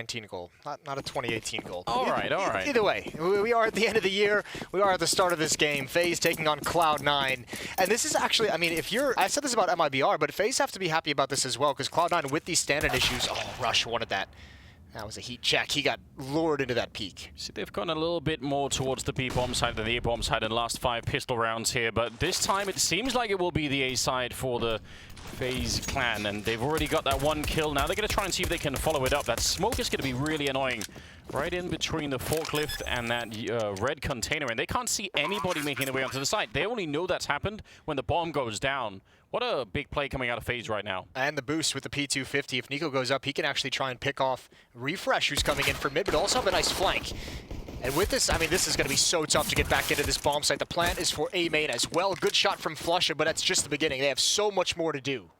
2017 goal, not a 2018 goal. All right. Either way, we are at the end of the year. We are at the start of this game. FaZe taking on Cloud9. And this is actually, I mean, I said this about MIBR, but FaZe have to be happy about this as well, because Cloud9 with these stand-in issues, Rush wanted that. That was a heat check. He got lured into that peak. See, they've gone a little bit more towards the B-bomb side than the A-bomb side in the last 5 pistol rounds here, but this time it seems like it will be the A side for the FaZe clan, and they've already got that 1 kill. Now they're going to try and see if they can follow it up. That smoke is going to be really annoying. Right in between the forklift and that red container, and they can't see anybody making their way onto the site. They only know that's happened when the bomb goes down. What a big play coming out of FaZe right now. And the boost with the P250. If Nico goes up, he can actually try and pick off Refresh, who's coming in for mid, but also have a nice flank. And with this, I mean, this is going to be so tough to get back into this bomb site. The plant is for A main as well. Good shot from Flusha, but that's just the beginning. They have so much more to do.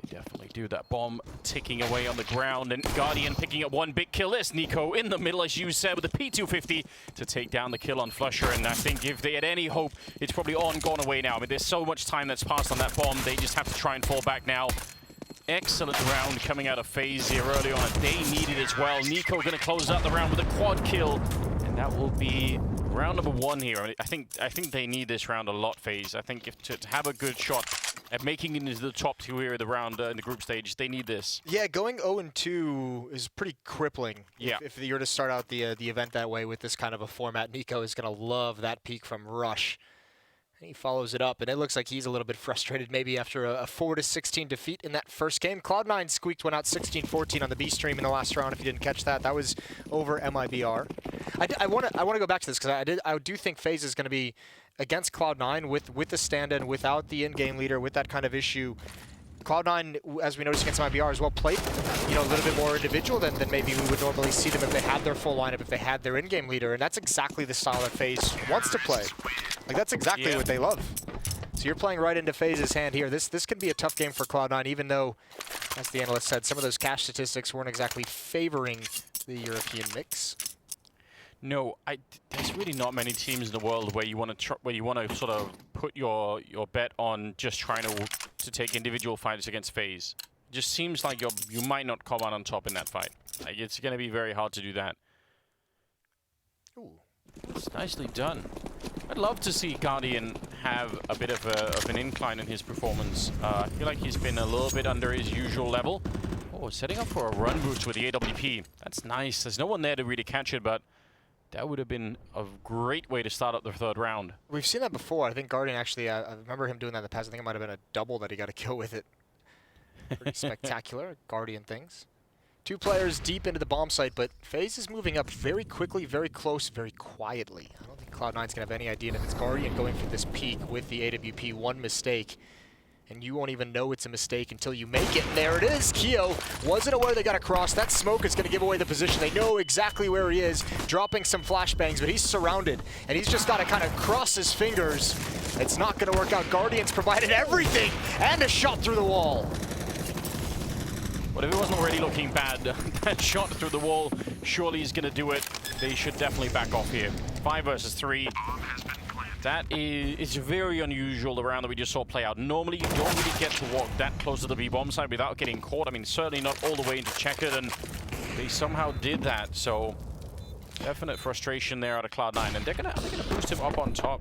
They definitely do. That bomb ticking away on the ground, and Guardian picking up 1 big kill. There's Nico in the middle, as you said, with the P250 to take down the kill on Flusher. And I think if they had any hope, it's probably gone away now. I mean, there's so much time that's passed on that bomb. They just have to try and fall back now. Excellent round coming out of FaZe here early on. They need it as well. Nico going to close out the round with a quad kill, and that will be round number 1 here. I mean, I think they need this round a lot, FaZe. I think to have a good shot at making it into the top 2 here of the round in the group stage, they need this. Yeah, going 0-2 is pretty crippling. Yeah. If you're to start out the event that way with this kind of a format, Nico is going to love that peak from Rush. And he follows it up, and it looks like he's a little bit frustrated maybe after a 4-16 defeat in that first game. Cloud9 squeaked one out 16-14 on the B stream in the last round. If you didn't catch that, that was over MIBR. I want to go back to this because I do think FaZe is going to be against Cloud9 with the stand-in, without the in-game leader, with that kind of issue. Cloud9, as we noticed against MIBR as well, played a little bit more individual than maybe we would normally see them if they had their full lineup, if they had their in-game leader, and that's exactly the style that FaZe wants to play. Like, that's exactly what they love. So you're playing right into FaZe's hand here. This could be a tough game for Cloud9, even though, as the analyst said, some of those cash statistics weren't exactly favoring the European mix. No, there's really not many teams in the world where you want to sort of put your bet on just trying to take individual fights against FaZe. It just seems like you might not come out on top in that fight. Like, it's going to be very hard to do that. Ooh, it's nicely done. I'd love to see Guardian have a bit of an incline in his performance. I feel like he's been a little bit under his usual level. Oh, setting up for a run boost with the AWP. That's nice. There's no one there to really catch it, but that would have been a great way to start up the 3rd round. We've seen that before. I think Guardian actually, I remember him doing that in the past. I think it might have been a double that he got a kill with it. Pretty spectacular, Guardian things. 2 players deep into the bomb site, but FaZe is moving up very quickly, very close, very quietly. I don't think Cloud9's going to have any idea if it's Guardian going for this peak with the AWP. 1 mistake, and you won't even know it's a mistake until you make it. And there it is. Keo wasn't aware they got across. That smoke is going to give away the position. They know exactly where he is, dropping some flashbangs, but he's surrounded, and he's just got to kind of cross his fingers. It's not going to work out. Guardian's provided everything, and a shot through the wall. But if it wasn't already looking bad, that shot through the wall, surely he's going to do it. They should definitely back off here. 5 versus 3. That is very unusual, the round that we just saw play out. Normally, you don't really get to walk that close to the B-bomb side without getting caught. I mean, certainly not all the way into checkered, and they somehow did that. So, definite frustration there out of Cloud9, and they're gonna boost him up on top.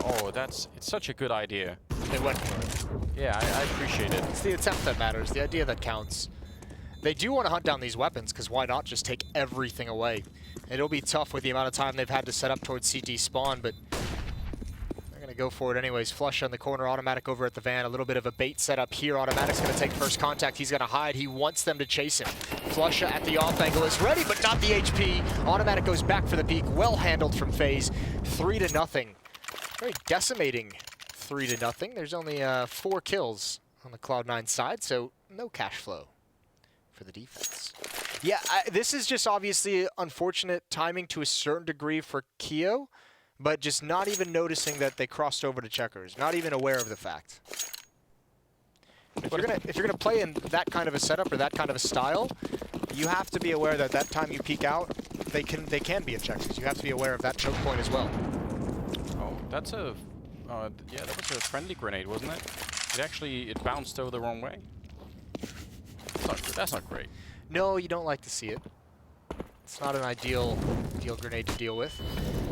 Oh, it's such a good idea. They went for it. Yeah, I appreciate it. It's the attempt that matters, the idea that counts. They do want to hunt down these weapons, because why not just take everything away? It'll be tough with the amount of time they've had to set up towards CT spawn, but they're going to go for it anyways. Flush on the corner, Automatic over at the van. A little bit of a bait setup here. Automatic's going to take first contact. He's going to hide. He wants them to chase him. Flush at the off angle is ready, but not the HP. Automatic goes back for the peak. Well handled from FaZe. 3-0. Very decimating 3-0. There's only 4 kills on the Cloud9 side, so no cash flow for the defense. Yeah, this is just obviously unfortunate timing to a certain degree for Keo, but just not even noticing that they crossed over to checkers, not even aware of the fact. If you're gonna play in that kind of a setup or that kind of a style, you have to be aware that that time you peek out, they can be at checkers. You have to be aware of that choke point as well. Oh, that's a yeah, that was a friendly grenade, wasn't it? It bounced over the wrong way. That's not great. No, you don't like to see it. It's not an ideal grenade to deal with.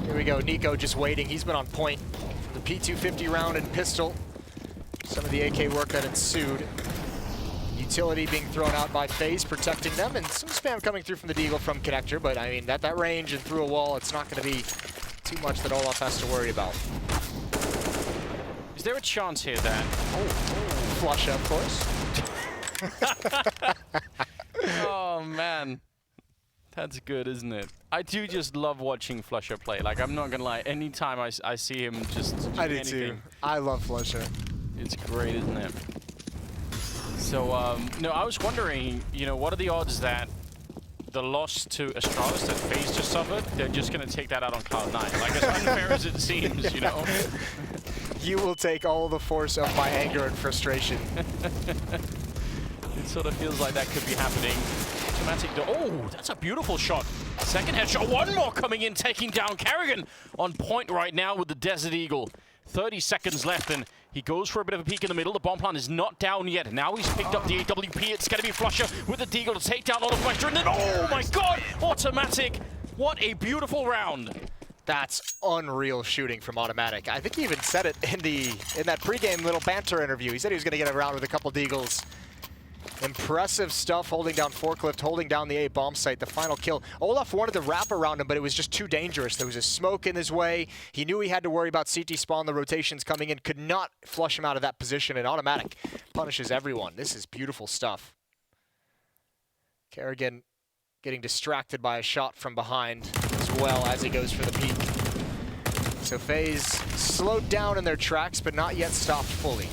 Here we go, Nico just waiting. He's been on point from the P250 round and pistol. Some of the AK work that ensued. Utility being thrown out by FaZe, protecting them, and some spam coming through from the Deagle from Connector, but I mean, that range and through a wall, it's not going to be too much that Olaf has to worry about. Is there a chance here that... Flush, of course. Oh, man. That's good, isn't it? I do just love watching Flusher play. Like, I'm not gonna lie, anytime I see him just do I do anything, too. I love Flusher. it's great, isn't it? So, no, I was wondering, you know, what are the odds that the loss to Astralis that FaZe just suffered, they're just gonna take that out on Cloud9? Like, as unfair as it seems, you know? You will take all the force of my anger and frustration. It sort of feels like that could be happening. Automatic. Oh, that's a beautiful shot. Second headshot. One more coming in, taking down Carrigan. On point right now with the Desert Eagle. 30 seconds left, and he goes for a bit of a peek in the middle. The bomb plant is not down yet. Now he's picked up the AWP. It's going to be Flusher with the Deagle to take down all of Flusher. And then, oh my God, Automatic. What a beautiful round. That's unreal shooting from Automatic. I think he even said it in that pregame little banter interview. He said he was going to get around with a couple Deagles. Impressive stuff, holding down Forklift, holding down the A bomb site, the final kill. Olaf wanted to wrap around him, but it was just too dangerous. There was a smoke in his way. He knew he had to worry about CT spawn, the rotations coming in, could not flush him out of that position, and Automatic punishes everyone. This is beautiful stuff. Kerrigan getting distracted by a shot from behind as well as he goes for the peek. So FaZe slowed down in their tracks, but not yet stopped fully.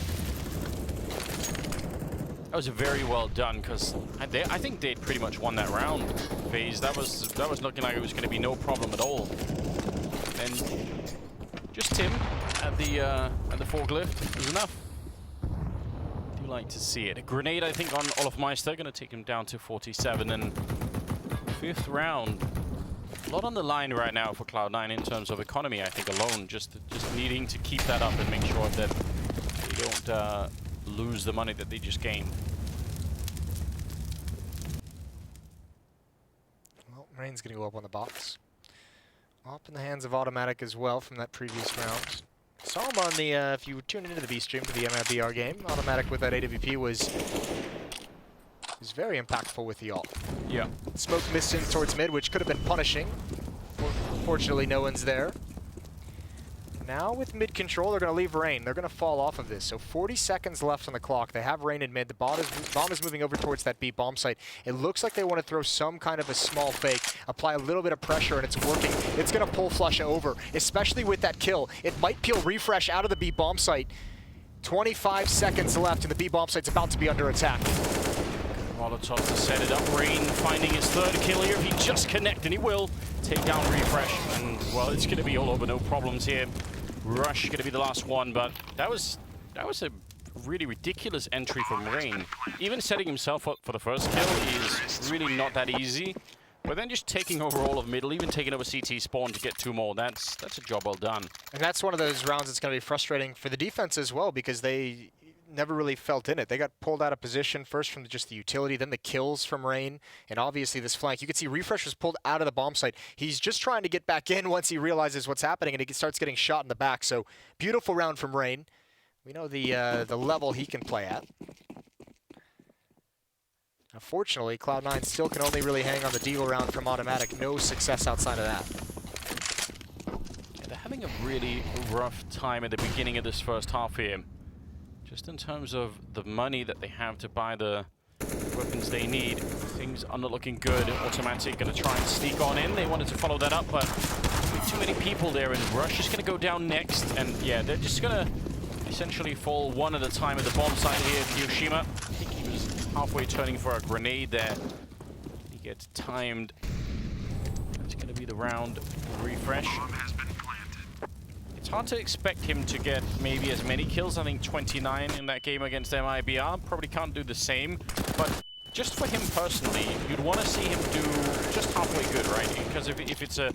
That was very well done, because I think they'd pretty much won that round. FaZe, that was looking like it was going to be no problem at all. And just Tim at the forklift was enough. Do like to see it. A grenade, I think, on Olaf Meister, going to take him down to 47. And fifth round, a lot on the line right now for Cloud9 in terms of economy. I think alone, just needing to keep that up and make sure that they don't lose the money that they just gained. Well, Rain's going to go up on the box. Up in the hands of Automatic as well from that previous round. Saw him on the, if you tuned into the B stream for the MLBR game, Automatic with that AWP was very impactful with the ult. Yeah. Smoke missed in towards mid, which could have been punishing. Fortunately, no one's there. Now with mid control, they're going to leave Rain. They're going to fall off of this. So 40 seconds left on the clock. They have Rain in mid. The bomb is moving over towards that B bomb site. It looks like they want to throw some kind of a small fake, apply a little bit of pressure, and it's working. It's going to pull Flusha over, especially with that kill. It might peel Refresh out of the B bomb site. 25 seconds left, and the B bomb site's about to be under attack. Molotov to set it up. Rain finding his third kill here. If he just connect, and he will take down Refresh. And, well, it's going to be all over, no problems here. Rush going to be the last one, but that was a really ridiculous entry from Rain. Even setting himself up for the first kill is really not that easy. But then just taking over all of middle, even taking over CT spawn to get two more, that's a job well done. And that's one of those rounds that's going to be frustrating for the defense as well, because they never really felt in it. They got pulled out of position first from just the utility, then the kills from Rain, and obviously this flank. You can see Refresh was pulled out of the bomb site. He's just trying to get back in once he realizes what's happening, and he starts getting shot in the back. So beautiful round from Rain. We know the level he can play at. Unfortunately, Cloud9 still can only really hang on the Deagle round from Automatic. No success outside of that. Yeah, they're having a really rough time at the beginning of this first half here. Just in terms of the money that they have to buy the weapons they need, things are not looking good. Automatic going to try and sneak on in. They wanted to follow that up, but too many people there, and Rush is going to go down next. And yeah, they're just going to essentially fall one at a time at the bomb site here. Hiroshima, I think he was halfway turning for a grenade there. He gets timed. That's going to be the round. Refresh. It's hard to expect him to get maybe as many kills. I think 29 in that game against MIBR. Probably can't do the same. But just for him personally, you'd want to see him do just halfway good, right? Because if it's a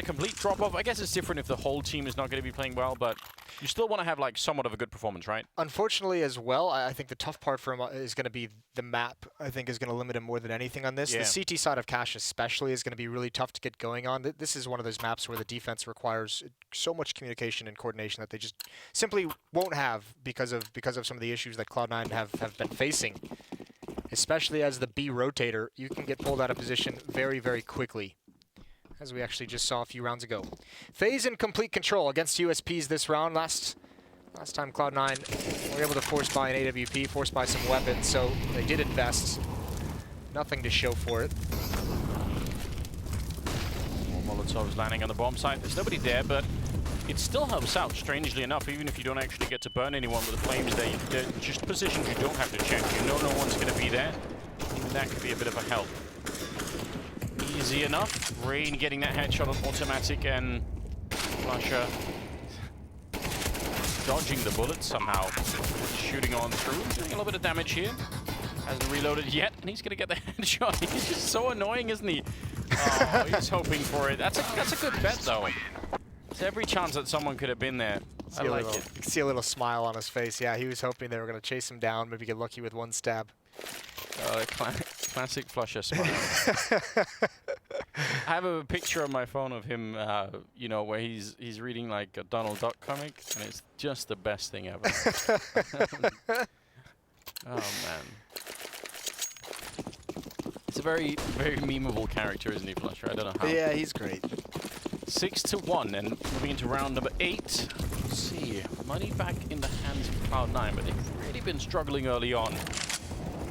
complete drop-off, I guess it's different if the whole team is not going to be playing well, but you still want to have like somewhat of a good performance, right? Unfortunately as well, I think the tough part for him is going to be the map. I think is going to limit him more than anything on this. Yeah. The CT side of Cash especially is going to be really tough to get going on. This is one of those maps where the defense requires so much communication and coordination that they just simply won't have because of some of the issues that Cloud9 have been facing. Especially as the B rotator, you can get pulled out of position very, very quickly, as we actually just saw a few rounds ago. FaZe in complete control against USPs this round. Last time Cloud9 were able to force buy an AWP, force buy some weapons, so they did invest. Nothing to show for it. More Molotovs landing on the bomb site. There's nobody there, but it still helps out, strangely enough, even if you don't actually get to burn anyone with the flames there. They're just positions you don't have to check. You know no one's going to be there. Even that could be a bit of a help. Easy enough. Rain getting that headshot on automatic, and Flusher dodging the bullets somehow. Shooting on through, doing a little bit of damage here. Hasn't reloaded yet, and he's going to get the headshot. He's just so annoying, isn't he? Oh, he's hoping for it. That's a good bet, though. There's every chance that someone could have been there. I like it. You can see a little smile on his face. Yeah, he was hoping they were going to chase him down, maybe get lucky with one stab. Classic Flusher smile. I have a picture on my phone of him, you know, where he's reading like a Donald Duck comic, and it's just the best thing ever. Oh man, it's a very, very memeable character, isn't he, Flusher? I don't know how. Yeah, he's great. 6-1, and moving into round number 8. Let's see, money back in the hands of Cloud9, but they've really been struggling early on.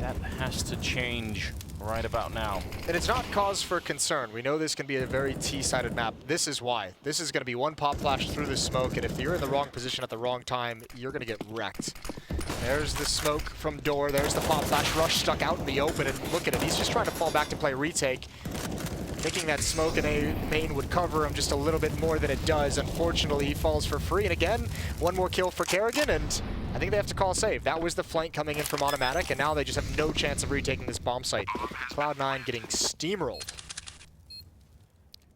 That has to change right about now. And it's not cause for concern. We know this can be a very T-sided map. This is why. This is going to be one pop flash through the smoke, and if you're in the wrong position at the wrong time, you're going to get wrecked. There's the smoke from door. There's the pop flash. Rush stuck out in the open, and look at him. He's just trying to fall back to play retake. Thinking that smoke and a main would cover him just a little bit more than it does. Unfortunately, he falls for free. And again, one more kill for Kerrigan, and I think they have to call a save. That was the flank coming in from automatic, and now they just have no chance of retaking this bomb site. Cloud9 getting steamrolled.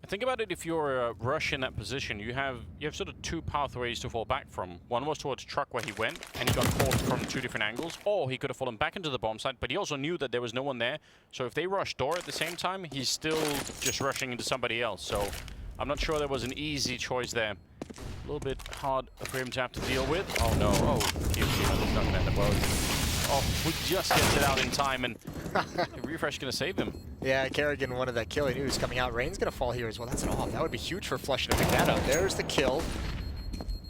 Think about it, if you're Rush in that position, you have sort of two pathways to fall back from. One was towards truck where he went, and he got caught from two different angles, or he could have fallen back into the bomb site, but he also knew that there was no one there. So if they rush door at the same time, he's still just rushing into somebody else. So I'm not sure there was an easy choice there. A little bit hard for him to have to deal with. Oh no, oh, he's not gonna end up well. Oh, we just gets it out in time, and Refresh gonna save him. Yeah, Kerrigan wanted that kill. He knew he was coming out. Rain's gonna fall here as well. That's an off. That would be huge for Flush to pick that up. There's the kill.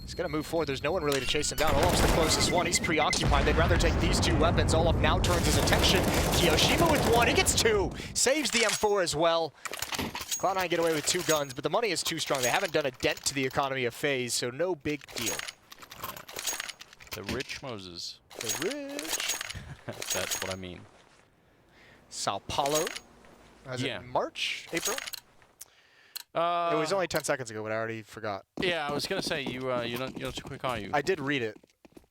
He's gonna move forward. There's no one really to chase him down. Olaf's the closest one. He's preoccupied. They'd rather take these two weapons. Olaf now turns his attention. Kiyoshima with one. He gets two. Saves the M4 as well. Cloud9 get away with two guns, but the money is too strong. They haven't done a dent to the economy of FaZe, so no big deal. The rich Moses. The rich. That's what I mean. Sao Paulo. Was it March? April? It was only 10 seconds ago, but I already forgot. Yeah, I was gonna say you're not too quick, are you? I did read it.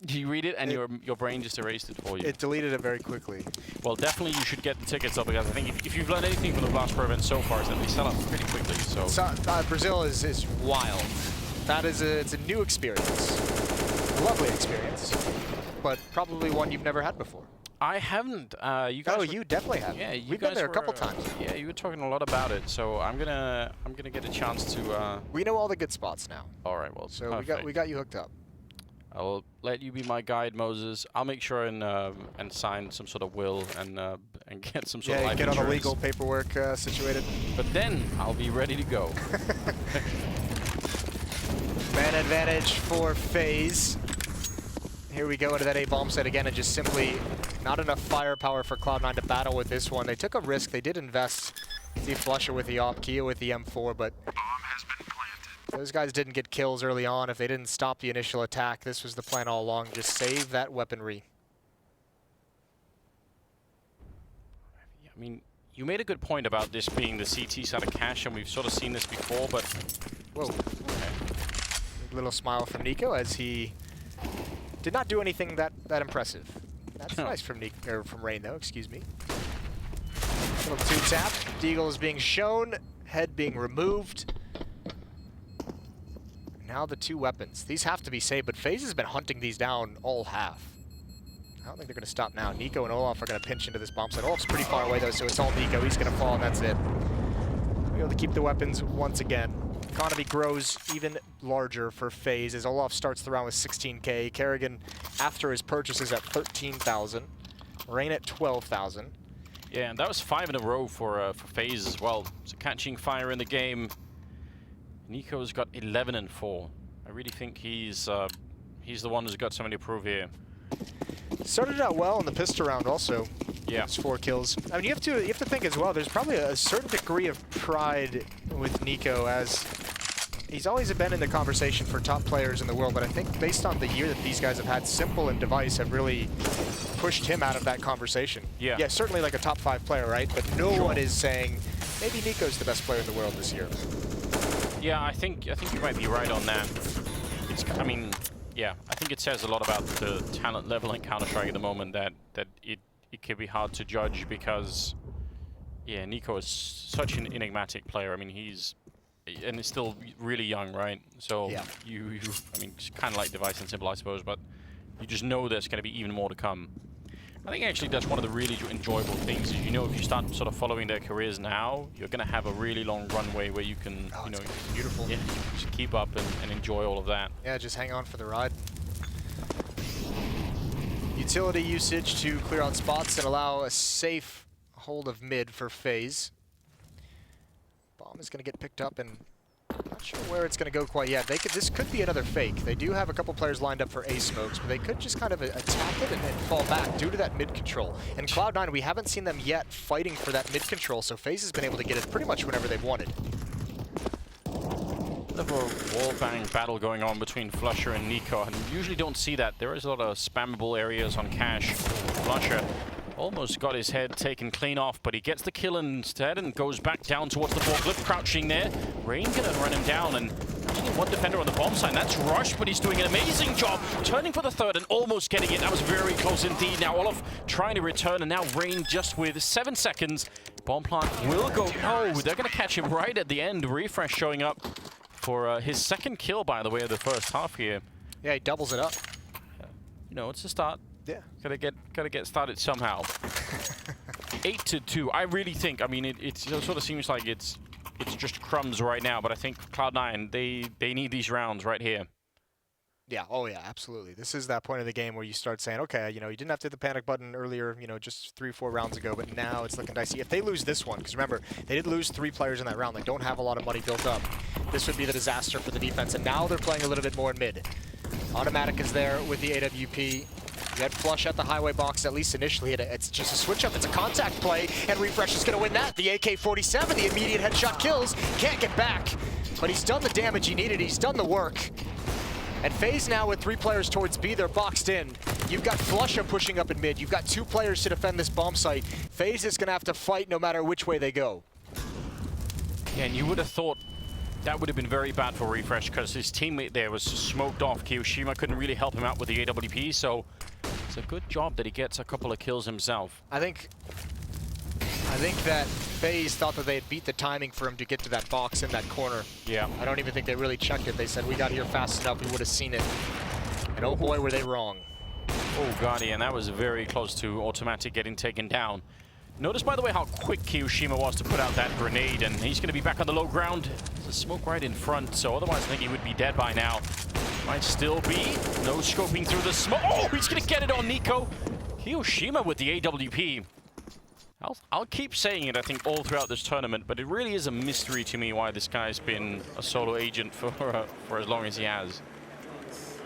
You read it, and your brain just erased it for you. It deleted it very quickly. Well, definitely you should get the tickets up, because I think if you've learned anything from the Blast Pro event so far, is that they sell out pretty quickly. So Brazil is wild. It's a new experience, a lovely experience, but probably one you've never had before. I haven't. You guys. Oh, you definitely have. Yeah, we've been there a couple times. Yeah, you were talking a lot about it, so I'm gonna get a chance to. We know all the good spots now. All right, well, so perfect. we got you hooked up. I'll let you be my guide, Moses. I'll make sure and sign some sort of will and get some sort of life get insurance. all the legal paperwork situated. But then I'll be ready to go. Man advantage for FaZe. Here we go into that A bomb site again, and just simply not enough firepower for Cloud9 to battle with this one. They took a risk. They did invest. See Flusher with the op, Kia with the M4, but those guys didn't get kills early on. If they didn't stop the initial attack, this was the plan all along. Just save that weaponry. I mean, you made a good point about this being the CT side of Cash, and we've sort of seen this before, but... Whoa. Okay. Little smile from Nico as he did not do anything that impressive. That's nice from Rain, though, excuse me. Little two tap. Deagle is being shown, head being removed. Now the 2 weapons. These have to be saved, but FaZe has been hunting these down all half. I don't think they're going to stop now. Nico and Olaf are going to pinch into this bomb site. Olaf's pretty far away, though, so it's all Nico. He's going to fall, and that's it. We're able to keep the weapons once again. Economy grows even larger for FaZe as Olaf starts the round with 16K. Kerrigan, after his purchases, at 13,000. Rain at 12,000. Yeah, and that was 5 in a row for FaZe as well. So catching fire in the game. Nico's got 11 and 4. I really think he's the one who's got something to prove here. Started out well in the pistol round also. Yeah. It's 4 kills. I mean, you have to think as well, there's probably a certain degree of pride with Nico, as he's always been in the conversation for top players in the world, but I think based on the year that these guys have had, Simple and Device have really pushed him out of that conversation. Yeah. Yeah, certainly like a top 5 player, right? But no one is saying, maybe Nico's the best player in the world this year. Yeah, I think you might be right on that. I mean, yeah, I think it says a lot about the talent level in Counter-Strike at the moment that it can be hard to judge because, yeah, Nico is such an enigmatic player. I mean, he's still really young, right? So yeah. I mean, it's kind of like Device and Simple, I suppose, but you just know there's going to be even more to come. I think actually that's one of the really enjoyable things is, you know, if you start sort of following their careers now, you're going to have a really long runway where you can, you know, beautiful. Yeah, just keep up and enjoy all of that. Yeah, just hang on for the ride. Utility usage to clear out spots and allow a safe hold of mid for FaZe. Bomb is going to get picked up, and not sure where it's going to go quite yet. This could be another fake. They do have a couple players lined up for A smokes, but they could just kind of attack it and fall back due to that mid control. And Cloud9, we haven't seen them yet fighting for that mid control, so FaZe has been able to get it pretty much whenever they've wanted. A wallbang battle going on between Flusher and Nico, and you usually don't see that. There is a lot of spammable areas on Cash. Flusher almost got his head taken clean off, but he gets the kill instead and goes back down towards the forklift, crouching there. Rain gonna run him down, and only one defender on the bomb site. That's Rush, but he's doing an amazing job, turning for the third and almost getting it. That was very close indeed. Now Olaf trying to return, and now Rain just with 7 seconds. Bomb plant will go. No, they're gonna catch him right at the end. Refresh showing up for his second kill, by the way, of the first half here. Yeah, he doubles it up. You know, it's a start. Yeah. Gotta get started somehow. 8-2. I really think. I mean, it sort of seems like it's just crumbs right now, but I think Cloud9 they need these rounds right here. Yeah. Oh yeah. Absolutely. This is that point of the game where you start saying, okay, you know, you didn't have to hit the panic button earlier, you know, just 3-4 rounds ago, but now it's looking dicey. If they lose this one, because remember, they did lose 3 players in that round. They don't have a lot of money built up. This would be the disaster for the defense, and now they're playing a little bit more in mid. Automatic is there with the AWP. You had Flush at the highway box, at least initially. It's just a switch up. It's a contact play, and Refresh is going to win that. The AK-47, the immediate headshot kills. Can't get back, but he's done the damage he needed. He's done the work. And FaZe now with 3 players towards B, they're boxed in. You've got Flusha pushing up in mid. You've got 2 players to defend this bomb site. FaZe is going to have to fight no matter which way they go. Yeah, and you would have thought that would have been very bad for Refresh because his teammate there was smoked off. Kiyoshima couldn't really help him out with the AWP, so it's a good job that he gets a couple of kills himself. I think that FaZe thought that they had beat the timing for him to get to that box in that corner. Yeah. I don't even think they really checked it. They said, we got here fast enough, we would have seen it. And oh boy, were they wrong. Oh, Guardian, that was very close to Automatic getting taken down. Notice, by the way, how quick Kiyoshima was to put out that grenade, and he's going to be back on the low ground. There's a smoke right in front, so otherwise I think he would be dead by now. Might still be. No scoping through the smoke. Oh, he's going to get it on Nico. Kiyoshima with the AWP. I'll keep saying it, I think, all throughout this tournament, but it really is a mystery to me why this guy's been a solo agent for as long as he has.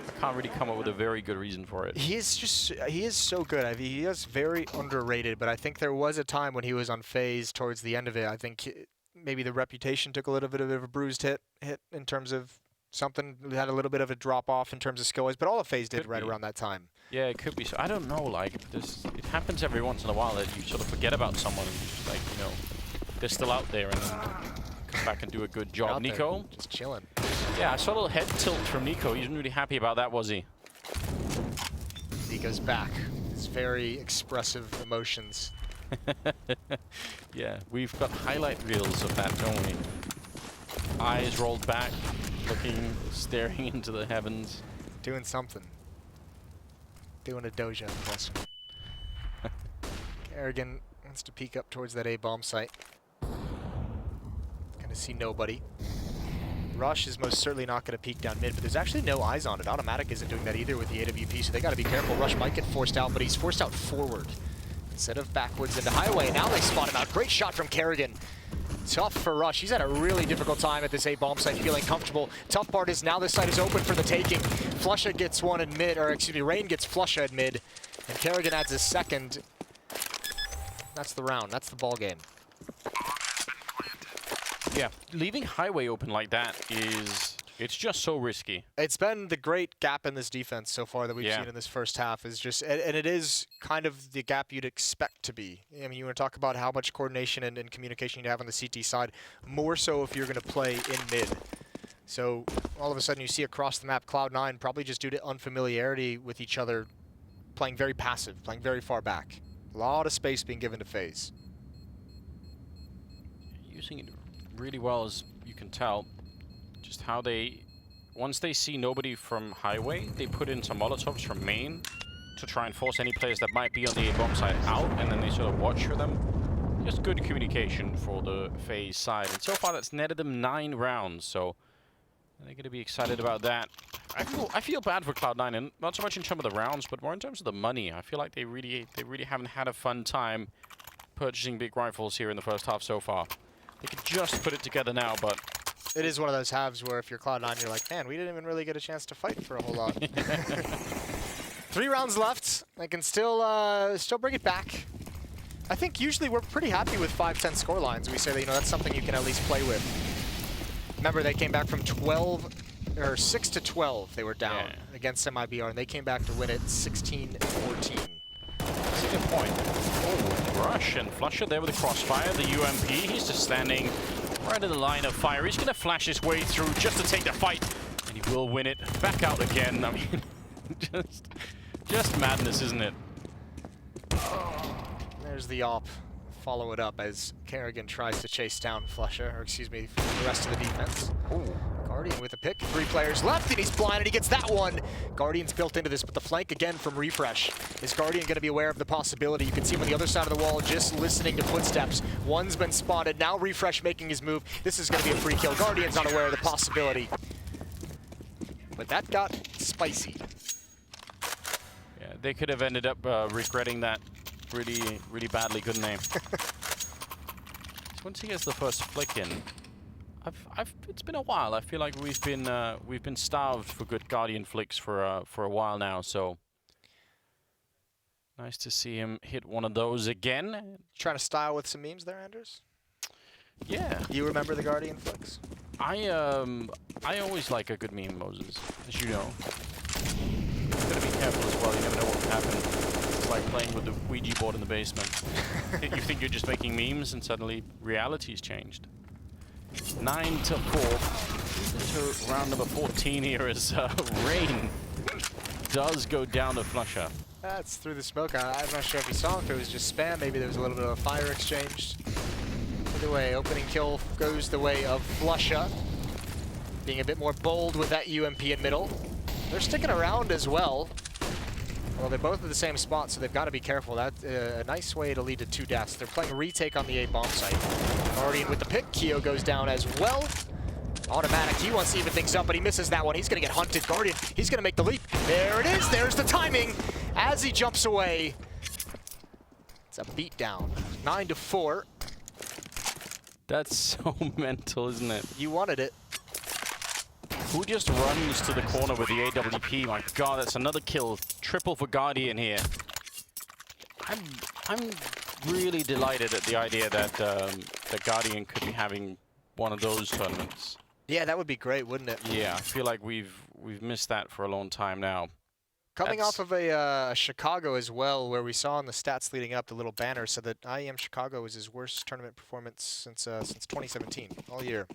I can't really come up with a very good reason for it. He is so good. I mean, he is very underrated, but I think there was a time when he was on FaZe towards the end of it. I think maybe the reputation took a little bit of a bruised hit in terms of something. Had a little bit of a drop off in terms of skill-wise, but all of FaZe did right around that time. Yeah, it could be. So I don't know, like, it happens every once in a while that you sort of forget about someone and just, like, you know, they're still out there and then come back and do a good job. Nico? Just chilling. Yeah, I saw a little head tilt from Nico. He wasn't really happy about that, was he? Nico's back. His very expressive emotions. Yeah, we've got highlight reels of that, don't we? Eyes rolled back, looking, staring into the heavens. Doing something. Doing a Doja impression. Kerrigan wants to peek up towards that A bomb site. Gonna see nobody. Rush is most certainly not going to peek down mid, but there's actually no eyes on it. Automatic isn't doing that either with the AWP, so they got to be careful. Rush might get forced out, but he's forced out forward instead of backwards into highway. Now they spot him out. Great shot from Kerrigan. Tough for Rush. He's had a really difficult time at this A bomb site, feeling comfortable. Tough part is now this site is open for the taking. Flusha gets one in mid, or excuse me, Rain gets Flusha in mid, and Kerrigan adds his second. That's the round. That's the ball game. Yeah, leaving highway open like that it's just so risky. It's been the great gap in this defense so far that we've seen in this first half. Is just, and it is kind of the gap you'd expect to be. I mean, you want to talk about how much coordination and communication you have on the CT side, more so if you're going to play in mid. So all of a sudden you see across the map Cloud9, probably just due to unfamiliarity with each other, playing very passive, playing very far back. A lot of space being given to FaZe. Using it really well, as you can tell. Just how they, once they see nobody from highway, they put in some Molotovs from main to try and force any players that might be on the A-bomb side out, and then they sort of watch for them. Just good communication for the FaZe side, and so far that's netted them 9 rounds, so they're going to be excited about that. I feel bad for Cloud9, and not so much in terms of the rounds, but more in terms of the money. I feel like they really haven't had a fun time purchasing big rifles here in the first half so far. They could just put it together now, but it is one of those halves where if you're Cloud9, you're like, man, we didn't even really get a chance to fight for a whole lot. 3 rounds left. They can still bring it back. I think usually we're pretty happy with 5-10 score lines. We say that, you know, that's something you can at least play with. Remember, they came back from 6 to 12. They were down against MIBR, and they came back to win it 16-14. That's a good point. Oh, Rush and Flusha there with the crossfire. The UMP, he's just standing right in the line of fire. He's going to flash his way through just to take the fight, and he will win it. Back out again. I mean, just madness, isn't it? There's the AWP. Follow it up as Kerrigan tries to chase down Flusha, or excuse me, the rest of the defense. Ooh. Guardian with a pick. 3 players left, and he's blinded. He gets that one. Guardian's built into this, but the flank again from Refresh. Is Guardian going to be aware of the possibility? You can see him on the other side of the wall, just listening to footsteps. One's been spotted. Now Refresh making his move. This is going to be a free kill. Guardian's not aware of the possibility. But that got spicy. Yeah, they could have ended up regretting that really badly, couldn't they? Once he gets the first flick in, it's been a while. I feel like we've been starved for good Guardian flicks for a while now. So nice to see him hit one of those again. Trying to style with some memes there, Anders? Yeah. You remember the Guardian flicks? I always like a good meme, Moses, as you know. Gotta be careful as well. You never know what can happen. It's like playing with the Ouija board in the basement. You think you're just making memes, and suddenly reality's changed. 9-4 to round number 14 here as Rain does go down to Flusha. That's through the smoke. I'm not sure if you saw if it was just spam. Maybe there was a little bit of a fire exchange. Either way, opening kill goes the way of Flusha. Being a bit more bold with that UMP in middle. They're sticking around as well. Well, they're both at the same spot, so they've got to be careful. That's a nice way to lead to 2 deaths. They're playing a retake on the A bomb site. Guardian with the pick. Keo goes down as well. Automatic, he wants to even things up, but he misses that one. He's going to get hunted. Guardian, he's going to make the leap. There it is. There's the timing as he jumps away. It's a beatdown. 9-4. That's so mental, isn't it? You wanted it. Who just runs to the corner with the AWP? My God, that's another kill. Triple for Guardian here. I'm really delighted at the idea that that Guardian could be having one of those tournaments. Yeah, that would be great, wouldn't it? Yeah, I feel like we've missed that for a long time now. Coming off of a Chicago as well, where we saw in the stats leading up the little banner said that IEM Chicago was his worst tournament performance since 2017, all year.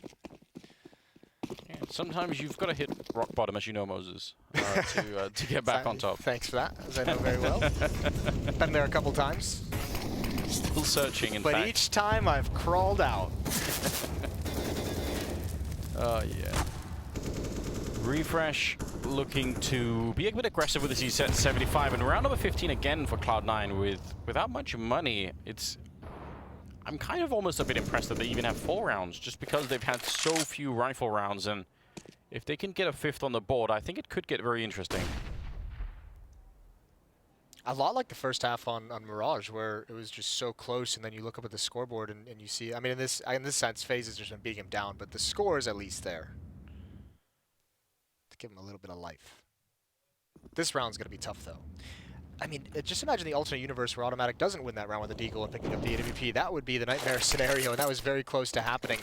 Yeah, sometimes you've got to hit rock bottom, as you know, Moses, to get back on top. Thanks for that, as I know very well. Been there a couple times. Still searching, in but fact. each time I've crawled out. Oh, yeah. Refresh looking to be a bit aggressive with the Z-set 75, and round number 15 again for Cloud9 without much money. I'm kind of almost a bit impressed that they even have 4 rounds, just because they've had so few rifle rounds, and if they can get a 5th on the board, I think it could get very interesting. A lot like the first half on Mirage, where it was just so close, and then you look up at the scoreboard and you see, I mean, in this sense, FaZe has just been beating him down, but the score is at least there. To give him a little bit of life. This round's going to be tough, though. I mean, just imagine the alternate universe where Automatic doesn't win that round with the Deagle and picking up the AWP. That would be the nightmare scenario, and that was very close to happening.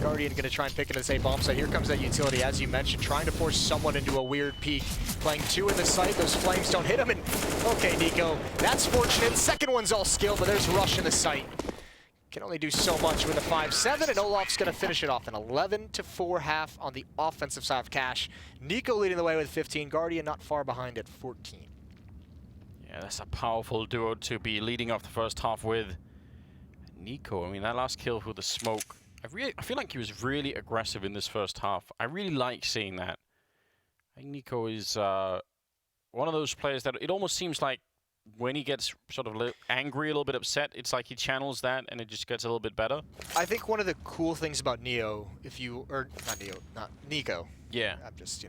Guardian going to try and pick into this A bomb site. Here comes that utility, as you mentioned, trying to force someone into a weird peek. Playing 2 in the site, those flames don't hit him, and okay, Nico, that's fortunate. Second one's all skill, but there's Rush in the site. Can only do so much with a 5-7, and Olaf's going to finish it off. An 11-4 half on the offensive side of Cash. Nico leading the way with 15, Guardian not far behind at 14. Yeah, that's a powerful duo to be leading off the first half with. Nico, I mean, that last kill with the smoke, I feel like he was really aggressive in this first half. I really like seeing that. I think Nico is one of those players that it almost seems like when he gets sort of angry, a little bit upset, it's like he channels that and it just gets a little bit better. I think one of the cool things about Nico. Yeah. I'm just,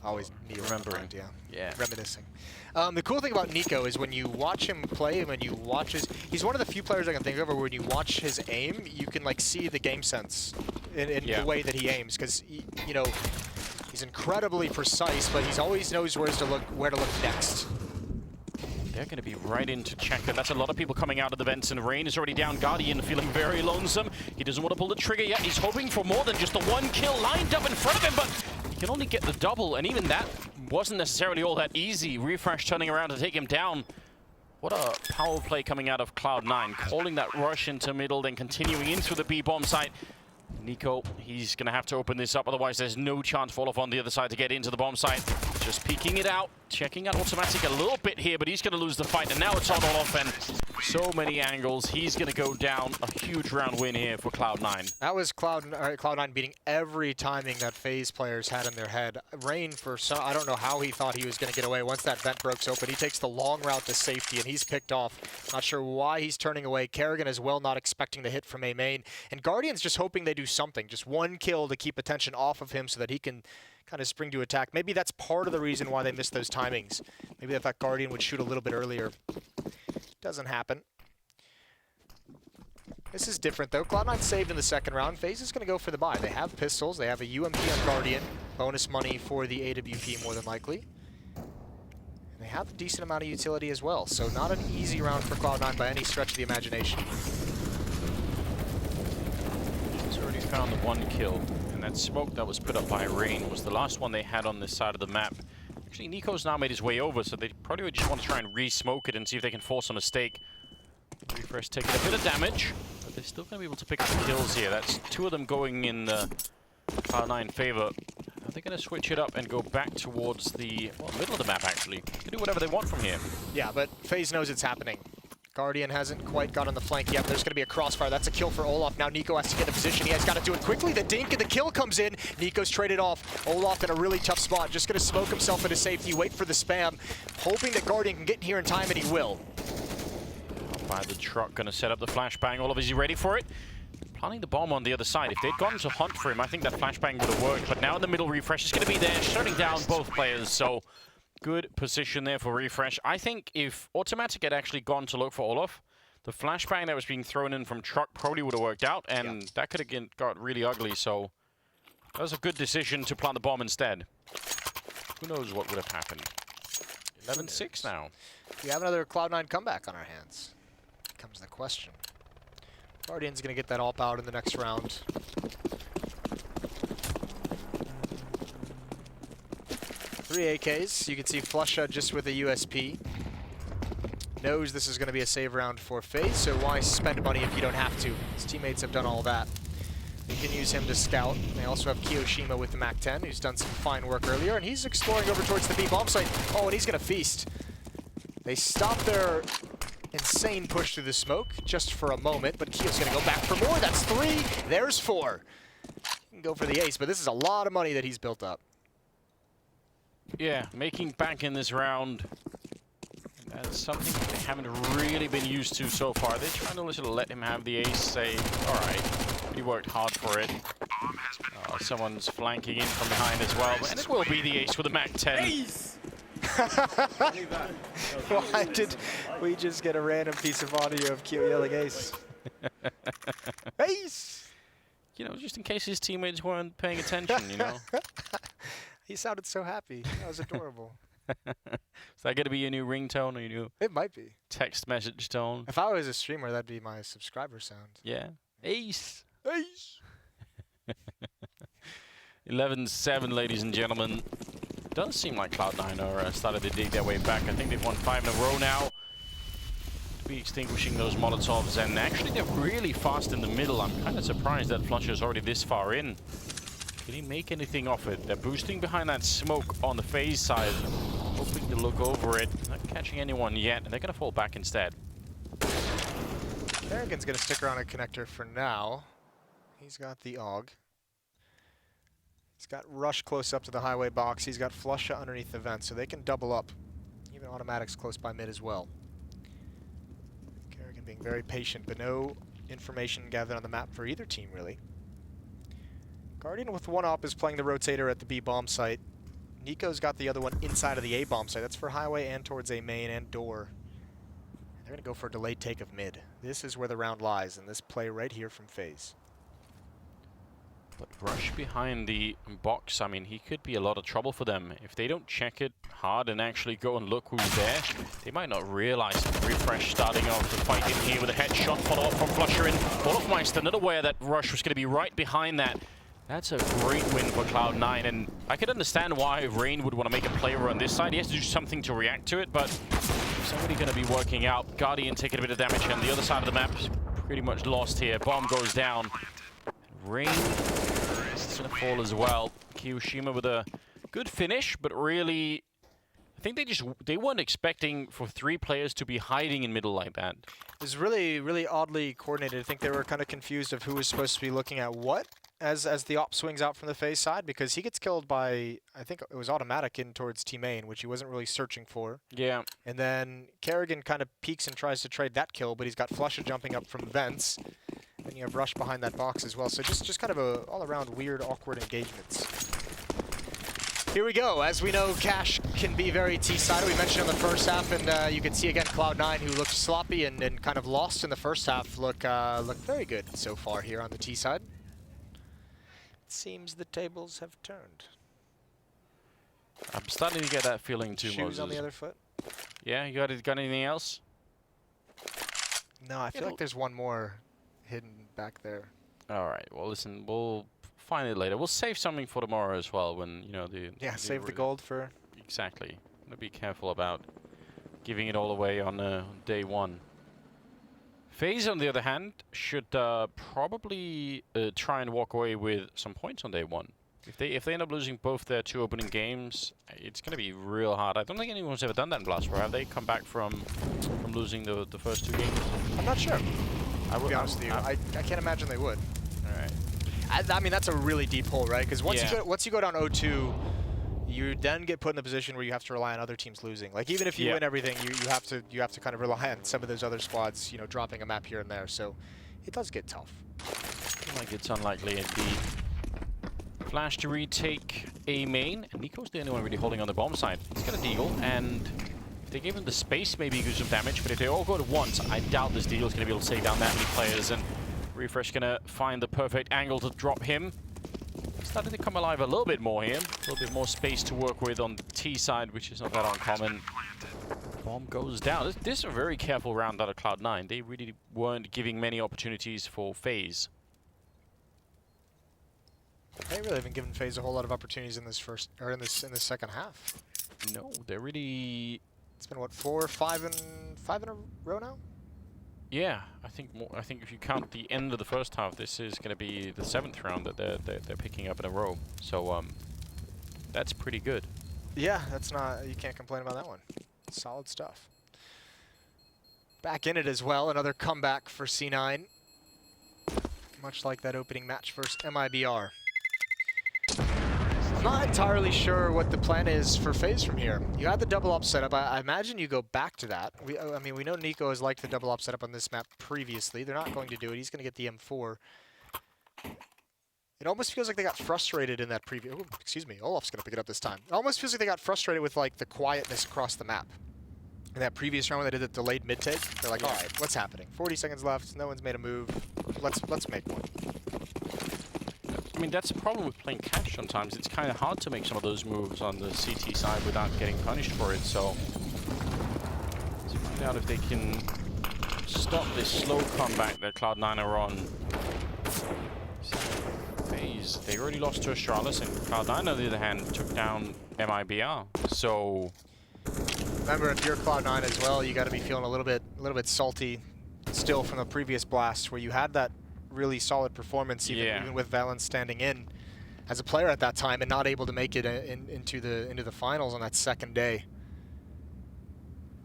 always Neo remembering. Yeah. Reminiscing. The cool thing about Nico is when you watch him play, when you watch he's one of the few players I can think of where when you watch his aim, you can like see the game sense in the way that he aims, because he's incredibly precise, but he's always knows where to look next. They're going to be right in to check that. That's a lot of people coming out of the vents, and Rain is already down. Guardian feeling very lonesome. He doesn't want to pull the trigger yet. He's hoping for more than just the 1 kill lined up in front of him, but he can only get the double, and even that wasn't necessarily all that easy. Refresh turning around to take him down. What a power play coming out of Cloud9, calling that rush into middle, then continuing in through the B-bomb site. Nico, he's going to have to open this up, otherwise there's no chance for Olaf on the other side to get into the bomb site. Just peeking it out, checking out Automatic a little bit here, but he's going to lose the fight, and now it's on Olaf, and so many angles. He's going to go down. A huge round win here for Cloud9. That was Cloud9 beating every timing that FaZe players had in their head. Rain, I don't know how he thought he was going to get away. Once that vent breaks open, he takes the long route to safety, and he's picked off. Not sure why he's turning away. Kerrigan as well, not expecting the hit from A main. And Guardian's just hoping they do something. Just 1 kill to keep attention off of him so that he can kind of spring to attack. Maybe that's part of the reason why they missed those timings. Maybe they thought Guardian would shoot a little bit earlier. Doesn't happen. This is different, though. Cloud9 saved in the second round. FaZe is going to go for the buy. They have pistols. They have a UMP on Guardian. Bonus money for the AWP, more than likely. And they have a decent amount of utility as well. So not an easy round for Cloud9 by any stretch of the imagination. He's already found the 1 kill. And that smoke that was put up by Rain was the last one they had on this side of the map. Actually, Nico's now made his way over, so they probably just want to try and re-smoke it and see if they can force a mistake. Refresh taking a bit of damage, but they're still going to be able to pick up the kills here. That's 2 of them going in the Cloud9 favor. Are they going to switch it up and go back towards the middle of the map, actually? They can do whatever they want from here. Yeah, but FaZe knows it's happening. Guardian hasn't quite got on the flank yet. There's going to be a crossfire. That's a kill for Olaf. Now Nico has to get in position. He has got to do it quickly. The dink and the kill comes in. Nico's traded off. Olaf in a really tough spot. Just going to smoke himself into safety, wait for the spam, hoping that Guardian can get here in time, and he will. By the truck, going to set up the flashbang. Olaf, is he ready for it? Planting the bomb on the other side. If they'd gone to hunt for him, I think that flashbang would have worked. But now in the middle, Refresh is going to be there, shutting down both players. So good position there for Refresh. I think if Automatic had actually gone to look for Olaf, the flashbang that was being thrown in from truck probably would have worked out, and that could have got really ugly. So that was a good decision to plant the bomb instead. Who knows what would have happened? 11-6 now. We have another Cloud9 comeback on our hands. Comes the question. Guardian's going to get that AWP out in the next round. 3 AKs. You can see Flusha just with a USP. Knows this is going to be a save round for FaZe, so why spend money if you don't have to? His teammates have done all that. You can use him to scout. They also have Kiyoshima with the MAC-10, who's done some fine work earlier, and he's exploring over towards the B bomb site. Oh, and he's going to feast. They stop their insane push through the smoke just for a moment, but Keel's going to go back for more. That's 3. There's 4. He can go for the ace, but this is a lot of money that he's built up. Yeah, making bank in this round. That's something they haven't really been used to so far. They're trying to sort of let him have the ace, say, all right, he worked hard for it. Someone's flanking in from behind as well, and it will be the ace with the MAC-10. Ace! Why did we just get a random piece of audio of Keel yelling ace? Ace! You know, just in case his teammates weren't paying attention, you know. He sounded so happy. That was adorable. Is that going to be your new ringtone or your new It might be. text message tone? If I was a streamer, that'd be my subscriber sound. Yeah. Ace. Ace! 11-7, ladies and gentlemen. Does seem like Cloud9 are started to dig their way back. I think they've won 5 in a row now. To be extinguishing those Molotovs, and actually they're really fast in the middle. I'm kind of surprised that Flusher's already this far in. Can he make anything off it? They're boosting behind that smoke on the FaZe side, hoping to look over it. Not catching anyone yet, and they're going to fall back instead. Kerrigan's going to stick around a connector for now. He's got the AUG. He's got Rush close up to the highway box. He's got Flusha underneath the vent, so they can double up. Even Automatics close by mid as well. Kerrigan being very patient, but no information gathered on the map for either team, really. Guardian with one op is playing the rotator at the B bomb site. Nico's got the other one inside of the A bomb site. That's for highway and towards A main and door. They're going to go for a delayed take of mid. This is where the round lies, in this play right here from FaZe. But Rush behind the box, I mean, he could be a lot of trouble for them. If they don't check it hard and actually go and look who's there, they might not realize. Refresh starting off the fight in here with a headshot, follow-up from Flusher in. Wolfmeister not aware that Rush was going to be right behind that. That's a great win for Cloud9, and I could understand why Rain would want to make a play on this side. He has to do something to react to it, but somebody going to be working out. Guardian taking a bit of damage, and the other side of the map is pretty much lost here. Bomb goes down. Rain is going to fall as well. Kiyoshima with a good finish, but really, I think they weren't expecting for 3 players to be hiding in middle like that. It was really, really oddly coordinated. I think they were kind of confused of who was supposed to be looking at what as the op swings out from the FaZe side, because he gets killed by, I think it was Automatic in towards Team main, which he wasn't really searching for. Yeah. And then Kerrigan kind of peeks and tries to trade that kill, but he's got Flusha jumping up from vents. And you have Rush behind that box as well. So just kind of a all-around weird, awkward engagements. Here we go. As we know, Cash can be very T-sided. We mentioned in the first half, and you can see again Cloud9, who looked sloppy and kind of lost in the first half, look very good so far here on the T side. It seems the tables have turned. I'm starting to get that feeling too, Shoes Moses. on the other foot. Yeah, you got anything else? No, I feel like there's one more hidden back there. All right. Well, listen, we'll find it later. We'll save something for tomorrow as well. When you know the Save the gold for. Exactly. I'm gonna be careful about giving it all away on day 1. FaZe, on the other hand, should probably try and walk away with some points on day 1. If they end up losing both their 2 opening games, it's going to be real hard. I don't think anyone's ever done that in Blast Pro. Have they come back from losing the first 2 games? I'm not sure. I will be honest with you. I can't imagine they would. All right. I mean, that's a really deep hole, right? Because once Yeah. once you go down 0-2, you then get put in a position where you have to rely on other teams losing. Like even if you win everything, you have to kind of rely on some of those other squads, you know, dropping a map here and there. So it does get tough. Like it's unlikely indeed. Flash to retake A main, and Nico's the only one really holding on the bomb side. He's got a deagle, and if they give him the space, maybe he can do some damage. But if they all go at once, I doubt this deagle is going to be able to take down that many players. And Refresh going to find the perfect angle to drop him. Starting to come alive a little bit more here. A little bit more space to work with on the T side, which is not that uncommon. Bomb goes down. This is a very careful round out of Cloud9. They really weren't giving many opportunities for FaZe. They really haven't given FaZe a whole lot of opportunities in this in this second half. No, they're really. It's been what, 4 or 5 in a row now? Yeah, I think more. I think if you count the end of the first half, this is going to be the 7th round that they're picking up in a row. So that's pretty good. Yeah, that's not. You can't complain about that one. Solid stuff. back in it as well. Another comeback for C9. Much like that opening match versus MIBR. I'm not entirely sure what the plan is for FaZe from here. You had the double op setup. I imagine you go back to that. I mean, we know Nico has liked the double op setup on this map previously. They're not going to do it. He's going to get the M4. It almost feels like they got frustrated in that previous... Oh, excuse me, Olaf's going to pick it up this time. It almost feels like they got frustrated with like the quietness across the map. In that previous round when they did the delayed mid-take, they're like, all right, what's happening? 40 seconds left, no one's made a move. Let's make one. I mean, that's the problem with playing catch sometimes. It's kind of hard to make some of those moves on the CT side without getting punished for it, so... Let's find out if they can stop this slow comeback that Cloud9 are on. FaZe, they already lost to Astralis, and Cloud9, on the other hand, took down MIBR, so... Remember, if you're Cloud9 as well, you got to be feeling a little bit salty still from the previous blast, where you had that really solid performance, even with Valen standing in as a player at that time and not able to make it into the finals on that second day.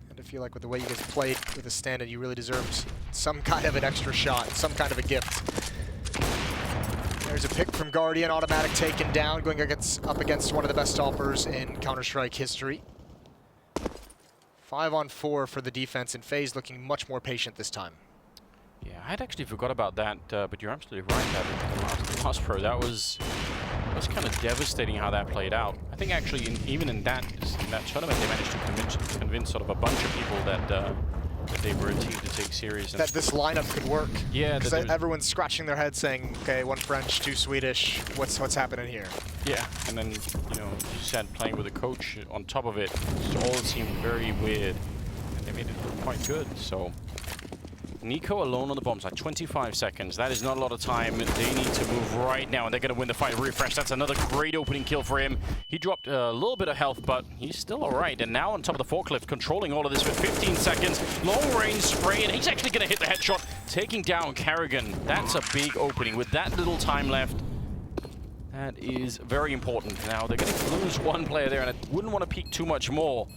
And I feel like with the way you guys played with the stand-in, you really deserved some kind of an extra shot, some kind of a gift. There's a pick from Guardian, automatic taken down, going up against one of the best stoppers in Counter-Strike history. 5-on-4 for the defense, and FaZe looking much more patient this time. Yeah, I'd actually forgot about that, but you're absolutely right. The last pro, that was kind of devastating how that played out. I think actually, even in that tournament, they managed to convince sort of a bunch of people that they were a team to take serious. That this lineup could work. Yeah, because everyone's scratching their head, saying, "Okay, one French, two Swedish. What's happening here?" Yeah, and then you said playing with a coach on top of it, it all seemed very weird, and they made it look quite good. So. Nico alone on the bomb side, 25 seconds. That is not a lot of time. They need to move right now, and they're going to win the fight. Refresh, that's another great opening kill for him. He dropped a little bit of health, but he's still all right. And now on top of the forklift, controlling all of this for 15 seconds. Long-range spray, and he's actually going to hit the headshot, taking down Carrigan. That's a big opening with that little time left. That is very important. Now, they're going to lose one player there, and I wouldn't want to peek too much more.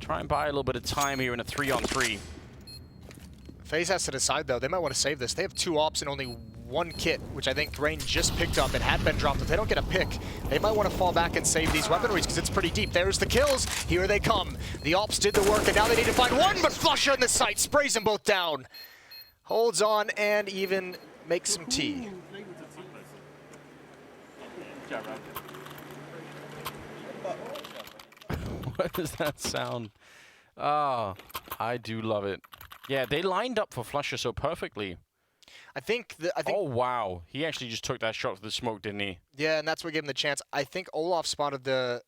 Try and buy a little bit of time here in a 3-on-3. FaZe has to decide, though. They might want to save this. They have 2 ops and only 1 kit, which I think Rain just picked up and had been dropped. If they don't get a pick, they might want to fall back and save these weaponries because it's pretty deep. There's the kills. Here they come. The ops did the work, and now they need to find one, but Flusher in the sight sprays them both down. Holds on and even makes some tea. What does that sound? Ah, I do love it. Yeah, they lined up for Flusher so perfectly. I think. Oh wow, he actually just took that shot for the smoke, didn't he? Yeah, and that's what gave him the chance. I think Olaf spotted the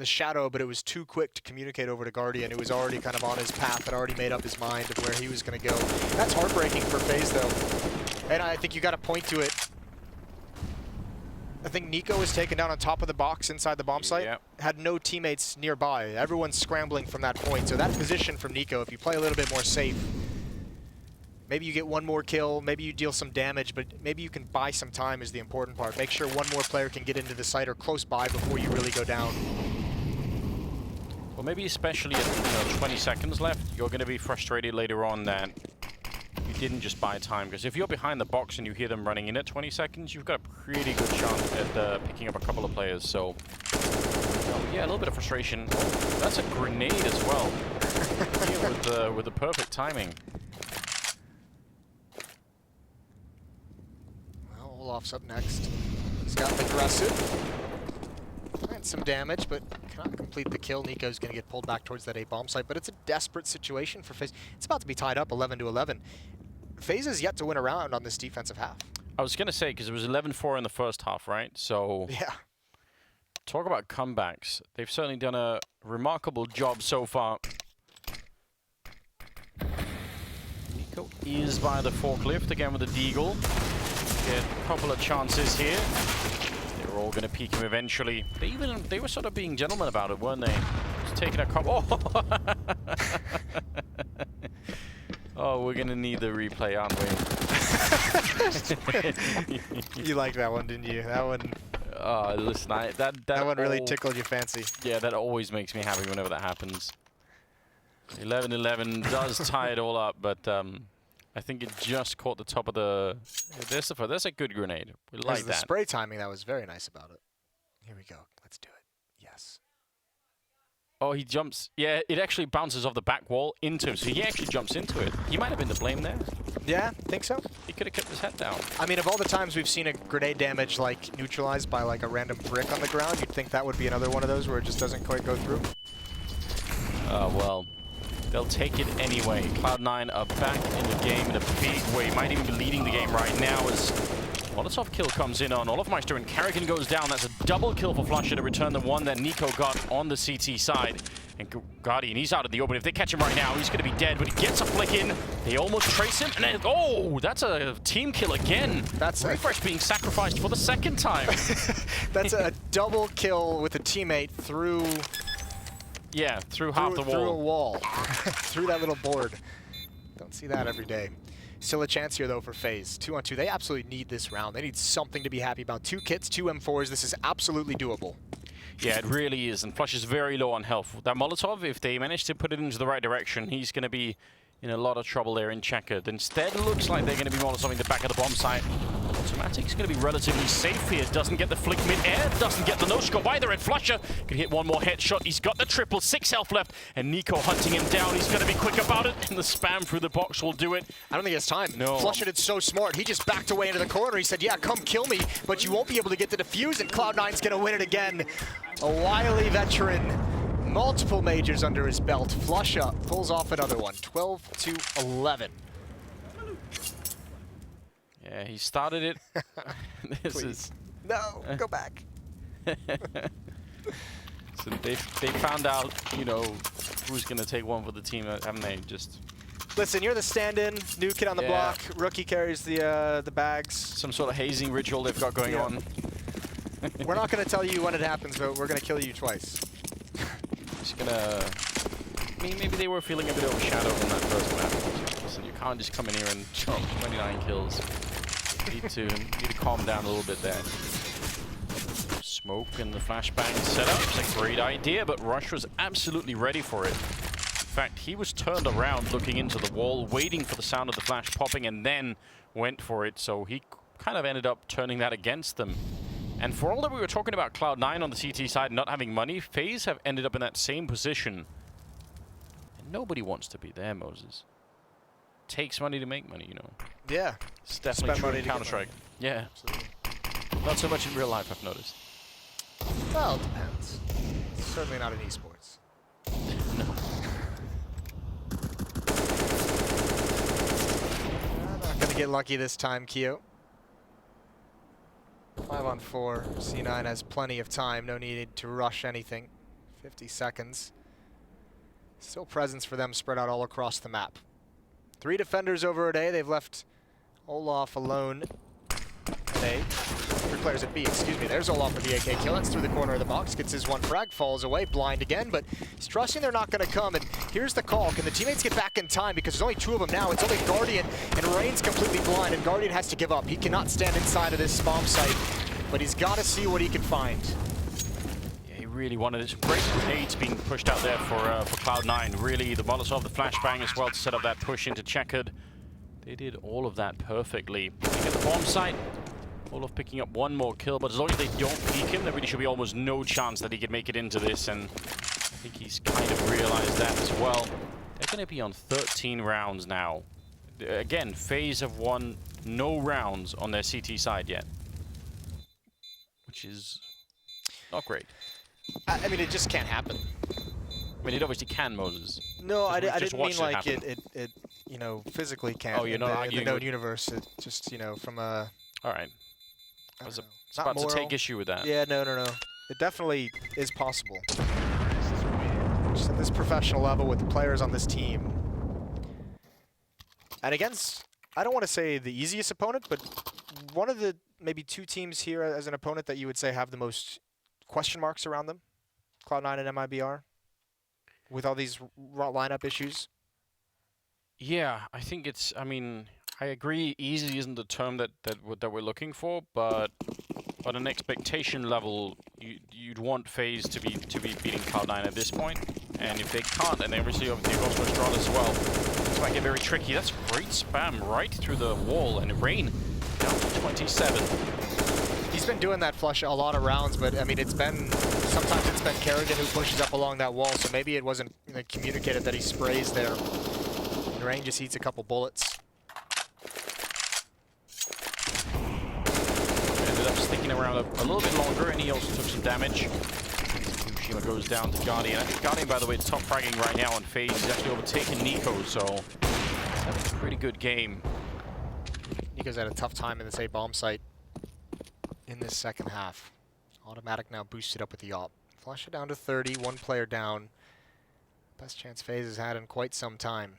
shadow, but it was too quick to communicate over to Guardian, who was already kind of on his path, had already made up his mind of where he was going to go. That's heartbreaking for FaZe, though. And I think you got to point to it. I think Nico was taken down on top of the box inside the bomb site. Yep. Had no teammates nearby. Everyone's scrambling from that point. So that position from Nico, if you play a little bit more safe, maybe you get one more kill, maybe you deal some damage, but maybe you can buy some time is the important part. Make sure one more player can get into the site or close by before you really go down. Well, maybe especially at 20 seconds left, you're going to be frustrated later on that you didn't just buy time, because if you're behind the box and you hear them running in at 20 seconds, you've got a pretty good chance at picking up a couple of players. So, yeah, a little bit of frustration. Oh, that's a grenade as well. with the perfect timing. Well, Olaf's up next. He's got the aggressive. And some damage, but cannot complete the kill. Nico's going to get pulled back towards that A bomb site, but it's a desperate situation for FaZe. It's about to be tied up 11-11. FaZe has yet to win a round on this defensive half. I was going to say, because it was 11-4 in the first half, right? So, yeah. Talk about comebacks. They've certainly done a remarkable job so far. Nico is by the forklift, again with the deagle. Get a couple of chances here. They're all going to peek him eventually. They were sort of being gentlemen about it, weren't they? Just taking a couple. Oh, we're going to need the replay, aren't we? You liked that one, didn't you? That one. Listen, that one really tickled your fancy. Yeah, that always makes me happy whenever that happens. 11-11 does tie it all up, but I think it just caught the top of the... There's a good grenade. We like the that. spray timing that was very nice about it. Here we go. Let's do it. Yes. Oh, he jumps. Yeah, it actually bounces off the back wall into him, so he actually jumps into it. He might have been to blame there. Yeah, think so? He could have kept his head down. I mean, of all the times we've seen a grenade damage like neutralized by like a random brick on the ground, you'd think that would be another one of those where it just doesn't quite go through. Well, they'll take it anyway. Cloud9 are back in the game in a big way. Might even be leading the game right now as Molotov kill comes in on Olofmeister and Karrigan goes down. That's a double kill for flusha to return the one that Nico got on the CT side. And Guardian, he's out of the open. If they catch him right now, he's going to be dead, but he gets a flick in. They almost trace him, and then, oh, that's a team kill again. That's Refresh being sacrificed for the second time. That's a double kill with a teammate through... Yeah, through half the wall. Through a wall. Through that little board. Don't see that every day. Still a chance here, though, for FaZe. 2-on-2. They absolutely need this round. They need something to be happy about. 2 kits, 2 M4s. This is absolutely doable. Yeah, it really is. And Flush is very low on health. That Molotov, if they manage to put it into the right direction, he's going to be in a lot of trouble there in checkered. Instead, it looks like they're going to be Molotoving the back of the bomb site. Automatic's going to be relatively safe here. Doesn't get the flick mid-air, doesn't get the no-scope either. And flusha can hit one more headshot. He's got the triple, 6 health left. And Nico hunting him down. He's going to be quick about it. And the spam through the box will do it. I don't think he has time. No. flusha did so smart. He just backed away into the corner. He said, yeah, come kill me, but you won't be able to get the defuse. And Cloud9's going to win it again. A wily veteran. Multiple majors under his belt. flusha pulls off another one. 12-11. Yeah, he started it. This is... No, go back. So they found out, you know, who's going to take one for the team, haven't they? Just... Listen, you're the stand-in, new kid on the block. Rookie carries the bags. Some sort of hazing ritual they've got going on. We're not going to tell you when it happens, but we're going to kill you twice. Just gonna... I mean, maybe they were feeling a bit overshadowed in that first map. So you can't just come in here and chop 29 kills. Need to calm down a little bit there. Smoke and the flashbang setup is a great idea, but Rush was absolutely ready for it. In fact, he was turned around looking into the wall, waiting for the sound of the flash popping, and then went for it. So he kind of ended up turning that against them. And for all that we were talking about Cloud9 on the CT side not having money, FaZe have ended up in that same position. And nobody wants to be there, Moses. Takes money to make money, you know. Yeah. It's definitely true in Counter-Strike. Yeah. Absolutely. Not so much in real life, I've noticed. Well, it depends. Certainly not in esports. No. I'm not going to get lucky this time, Kyo. 5-on-4. C9 has plenty of time. No need to rush anything. 50 seconds. Still presence for them spread out all across the map. 3 defenders over at A. They've left Olaf alone at A. 3 players at B, excuse me. There's Olaf with the AK kill. That's through the corner of the box. Gets his 1 frag, falls away, blind again, but he's trusting they're not going to come. And here's the call. Can the teammates get back in time? Because there's only 2 of them now. It's only Guardian, and Rain's completely blind, and Guardian has to give up. He cannot stand inside of this bomb site, but he's got to see what he can find. Really wanted it. Great grenades being pushed out there for Cloud9. Really, the Molotov, the flashbang as well to set up that push into checkered. They did all of that perfectly. Looking at the bomb site, Olaf picking up 1 more kill, but as long as they don't peek him, there really should be almost no chance that he could make it into this, and I think he's kind of realized that as well. They're going to be on 13 rounds now. Again, FaZe have won no rounds on their CT side yet, which is not great. I mean, it just can't happen. I mean, it obviously can, Moses. No, I didn't mean like it, you know, physically can't. Oh, you're not arguing in the known universe. It just, you know, from a... All right. I was about to take issue with that. Yeah, no. It definitely is possible. Just at this professional level with the players on this team. And against, I don't want to say the easiest opponent, but one of the maybe 2 teams here as an opponent that you would say have the most question marks around them, Cloud9 and MIBR, with all these lineup issues. Yeah, I think it's. I mean, I agree. Easy isn't the term that we're looking for, but on an expectation level, you'd want FaZe to be beating Cloud9 at this point, And if they can't, then obviously they've also Strahd as well. This might get very tricky. That's great spam right through the wall, and Rain down to 27. He's been doing that flush a lot of rounds, but I mean, sometimes it's been Kerrigan who pushes up along that wall, so maybe it wasn't communicated that he sprays there. And Rain just eats a couple bullets. Ended up sticking around a little bit longer, and he also took some damage. Fukushima goes down to Guardian. I think Guardian, by the way, is top fragging right now on FaZe. He's actually overtaken Nico, so he's having a pretty good game. Nico's had a tough time in this A bomb site in this second half. Automatic now boosted up with the AWP. Flush it down to 30, one player down. Best chance FaZe has had in quite some time.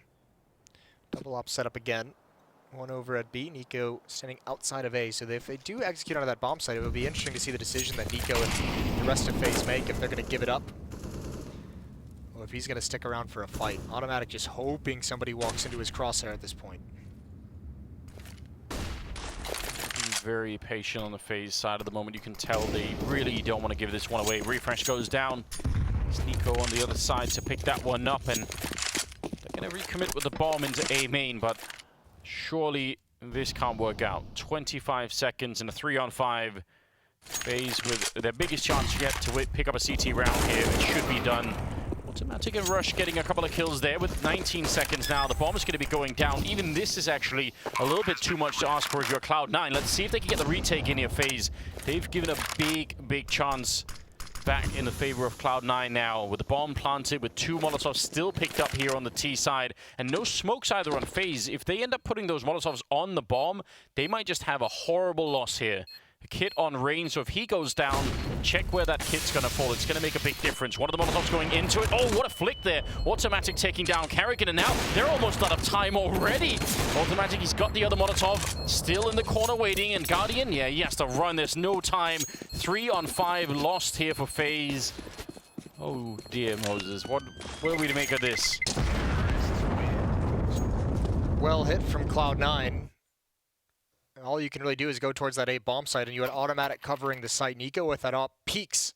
Double AWP set up again. One over at B. Nico standing outside of A. So if they do execute out of that bomb site, it would be interesting to see the decision that Nico and the rest of FaZe make, if they're going to give it up or if he's going to stick around for a fight. Automatic just hoping somebody walks into his crosshair at this point. Very patient on the FaZe side at the moment. You can tell they really don't want to give this one away. Refresh goes down. It's Nico on the other side to pick that one up, and they're going to recommit with the bomb into A main, but surely this can't work out. 25 seconds and a 3-on-5. FaZe with their biggest chance yet to pick up a CT round here. It should be done. Automatic and Rush getting a couple of kills there with 19 seconds now. The bomb is going to be going down. Even this is actually a little bit too much to ask for if you're Cloud9. Let's see if they can get the retake in here, FaZe. They've given a big chance back in the favor of Cloud9 now, with the bomb planted, with 2 Molotovs still picked up here on the T side, and no smokes either on FaZe. If they end up putting those Molotovs on the bomb, they might just have a horrible loss here. A kit on Rain, so if he goes down, check where that kit's going to fall. It's going to make a big difference. One of the Molotovs going into it. Oh, what a flick there. Automatic taking down Kerrigan, and now they're almost out of time already. Automatic, he's got the other Molotov still in the corner waiting, and Guardian, yeah, he has to run. There's no time. 3-on-5 lost here for FaZe. Oh, dear Moses. What are we to make of this? Well hit from Cloud9. All you can really do is go towards that A bomb site, and you had Automatic covering the site. Nico with that AWP peaks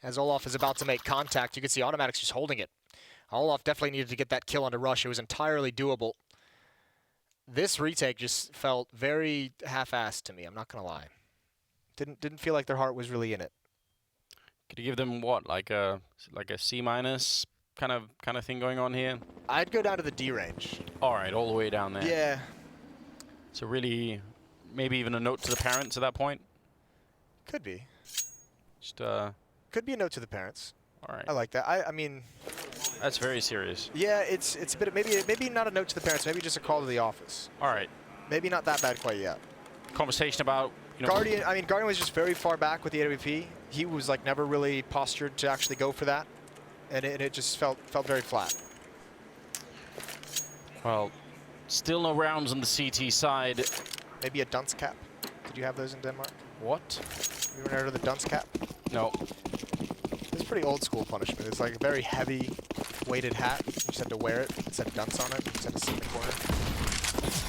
as Olaf is about to make contact. You can see Automatic's just holding it. Olaf definitely needed to get that kill onto Rush. It was entirely doable. This retake just felt very half-assed to me, I'm not going to lie. Didn't feel like their heart was really in it. Could you give them what, like a C- kind of thing going on here? I'd go down to the D range. All right, all the way down there. Yeah. So really, maybe even a note to the parents at that point? Could be. Just could be a note to the parents. All right. I like that. I mean, that's very serious. Yeah, it's a bit of, maybe not a note to the parents, maybe just a call to the office. All right. Maybe not that bad quite yet. Conversation about, you know, Guardian. I mean, Guardian was just very far back with the AWP. He was like never really postured to actually go for that, and it just felt very flat. Well, still no rounds on the CT side. Maybe a dunce cap. Did you have those in Denmark? What? You ever heard of the dunce cap? No. It's a pretty old school punishment. It's like a very heavy weighted hat. You just had to wear it. It said dunce on it. You just had to sit in the corner.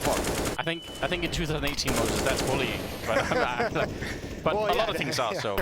Well, I think in 2018, Moses, that's bullying. But well, a lot of things are, so.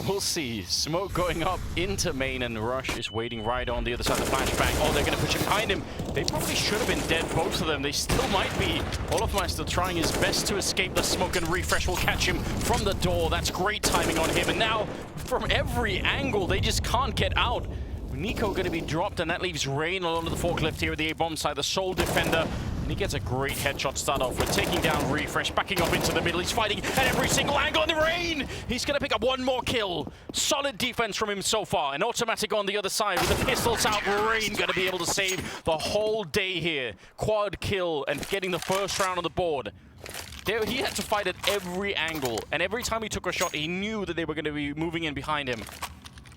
We'll see. Smoke going up into main, and Rush is waiting right on the other side of the flashbang. Oh, they're going to push it behind him. They probably should have been dead, both of them. They still might be. Olaf still trying his best to escape the smoke, and Refresh will catch him from the door. That's great timing on him. And now, from every angle, they just can't get out. Nico going to be dropped, and that leaves Rain along the forklift here at the A-bomb side, the sole defender. And he gets a great headshot start off with, taking down Refresh, backing up into the middle. He's fighting at every single angle in the Rain. He's going to pick up one more kill. Solid defense from him so far. An Automatic on the other side with the pistols out. Rain going to be able to save the whole day here. Quad kill and getting the first round on the board. He had to fight at every angle, and every time he took a shot, he knew that they were going to be moving in behind him.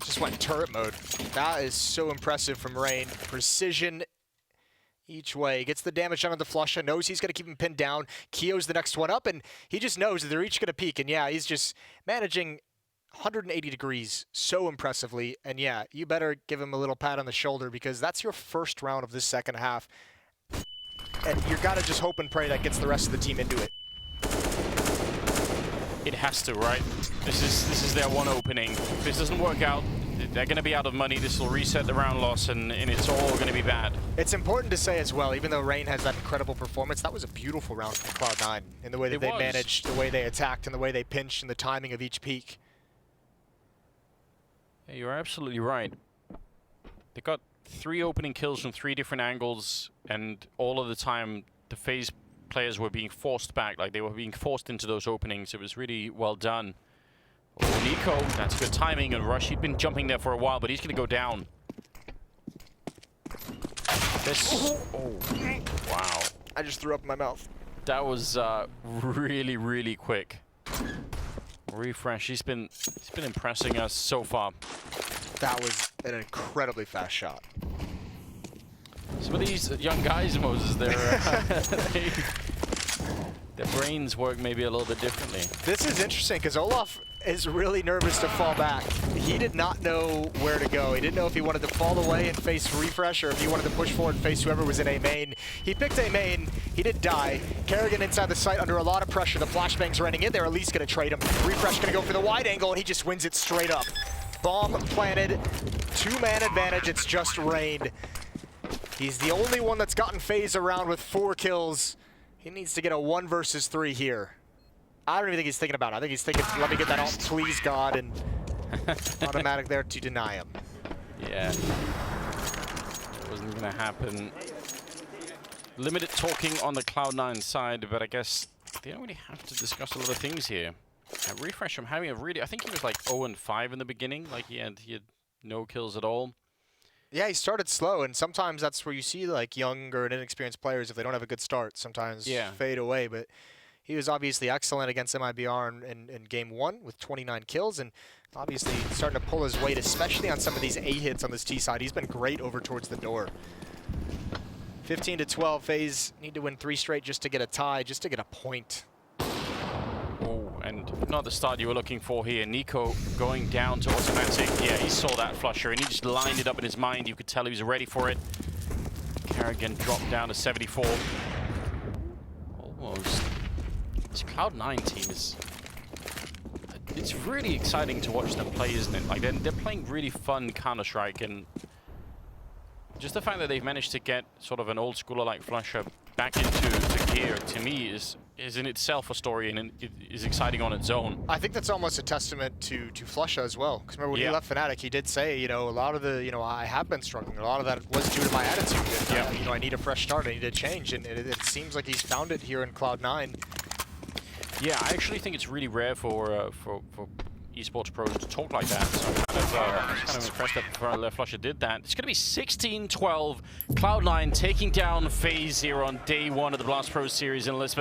Just went turret mode. That is so impressive from Rain. Precision each way. Gets the damage done on the Flusha, knows he's going to keep him pinned down. Keo's the next one up, and he just knows that they're each going to peak. And yeah, he's just managing 180 degrees so impressively. And yeah, you better give him a little pat on the shoulder, because that's your first round of this second half. And you got to just hope and pray that gets the rest of the team into it. It has to, right? This is their one opening. If this doesn't work out, they're going to be out of money. This will reset the round loss, and it's all going to be bad. It's important to say as well, even though Rain has that incredible performance, that was a beautiful round from Cloud9 in the way that they managed, the way they attacked, and the way they pinched, and the timing of each peak. Yeah, you're absolutely right. They got 3 opening kills from 3 different angles, and all of the time the FaZe players were being forced back, like they were being forced into those openings. It was really well done. Oh, Nico, that's good timing, and Rush, he'd been jumping there for a while, but he's going to go down. This, oh, wow. I just threw up in my mouth. That was really, really quick. Refresh, he's been impressing us so far. That was an incredibly fast shot. Some of these young guys, Moses, their brains work maybe a little bit differently. This is interesting because Olaf is really nervous to fall back. He did not know where to go. He didn't know if he wanted to fall away and face Refresh or if he wanted to push forward and face whoever was in A main. He picked A main. He did die. Kerrigan inside the site under a lot of pressure. The flashbangs running in. They're at least going to trade him. Refresh going to go for the wide angle, and he just wins it straight up. Bomb planted. 2-man advantage. It's just Rain. He's the only one that's gotten FaZe around with 4 kills. He needs to get a 1 versus 3 here. I don't even think he's thinking about it. I think he's thinking, let me get that off, please, God, and automatic there to deny him. Yeah. It wasn't going to happen. Limited talking on the Cloud9 side, but I guess they don't really have to discuss a lot of things here. Refresh, I'm having a really, I think he was like 0-5 in the beginning. Like he had no kills at all. Yeah, he started slow, and sometimes that's where you see like younger and inexperienced players, if they don't have a good start, sometimes fade away. But he was obviously excellent against MIBR in Game 1 with 29 kills, and obviously starting to pull his weight, especially on some of these A hits on this T side. He's been great over towards the door. 15-12, FaZe need to win 3 straight just to get a tie, just to get a point. Oh, and not the start you were looking for here. Nico going down to automatic. Yeah, he saw that flusher, and he just lined it up in his mind. You could tell he was ready for it. Kerrigan dropped down to 74. Almost. This Cloud9 team is... It's really exciting to watch them play, isn't it? Like, they're playing really fun Counter-Strike, and just the fact that they've managed to get sort of an old schooler like Flusher back into gear, to me, is in itself a story, and it is exciting on its own. I think that's almost a testament to Flusha as well. Because remember when he left Fnatic, he did say, a lot of the, I have been struggling. A lot of that was due to my attitude. And, I need a fresh start. I need a change, and it seems like he's found it here in Cloud9. Yeah, I actually think it's really rare for esports pros to talk like that. So I'm kind of impressed that Flusher did that. It's going to be 16-12. Cloud9 taking down FaZe here on day 1 of the Blast Pro series in Lisbon.